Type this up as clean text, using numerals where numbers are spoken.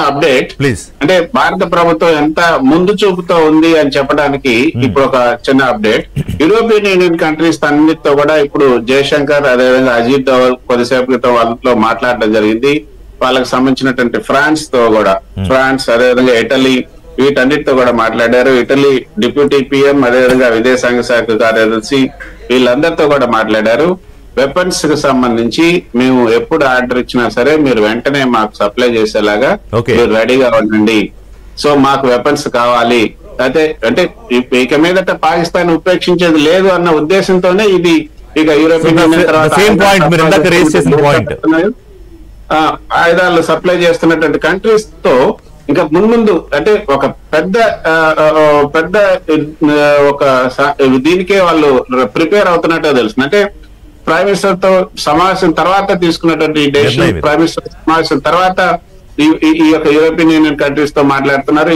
Update please. అంటే భారత ప్రభుత్వం ఎంత ముందు చూపుతో ఉంది అని చెప్పడానికి ఇప్పుడు ఒక చిన్న అప్డేట్. యూరోపియన్ యూనియన్ కంట్రీస్ అన్నిటితో కూడా ఇప్పుడు జయశంకర్ అదేవిధంగా అజిత్ డోవల్ కొద్దిసేపు క్రితం వాళ్ళతో మాట్లాడడం జరిగింది. వాళ్ళకి సంబంధించినటువంటి ఫ్రాన్స్ తో కూడా, ఫ్రాన్స్ అదేవిధంగా ఇటలీ వీటన్నిటితో కూడా మాట్లాడారు. ఇటలీ డిప్యూటీ పిఎం అదేవిధంగా విదేశాంగ శాఖ కార్యదర్శి వీళ్ళందరితో కూడా మాట్లాడారు. వెపన్స్ కి సంబంధించి మేము ఎప్పుడు ఆర్డర్ ఇచ్చినా సరే మీరు వెంటనే మాకు సప్లై చేసేలాగా మీరు రెడీగా ఉండండి. సో మాకు వెపన్స్ కావాలి అయితే అంటే ఇక మీదట పాకిస్తాన్ ఉపేక్షించేది లేదు అన్న ఉద్దేశంతోనే ఇది ఇక యూరోపియన్ యూనియన్ తర్వాత ఆయుధాలు సప్లై చేస్తున్నటువంటి కంట్రీస్ తో ఇంకా మున్ముందు అంటే ఒక పెద్ద ఒక దీనికే వాళ్ళు ప్రిపేర్ అవుతున్నట్టు తెలుస్తుంది. అంటే ప్రైమ్ మినిస్టర్ తో సమావేశం తర్వాత తీసుకున్నటువంటి డెసిషన్, ప్రైమ్ మినిస్టర్ సమావేశం తర్వాత ఈ యొక్క యూరోపియన్ యూనియన్ కంట్రీస్ తో మాట్లాడుతున్నారు.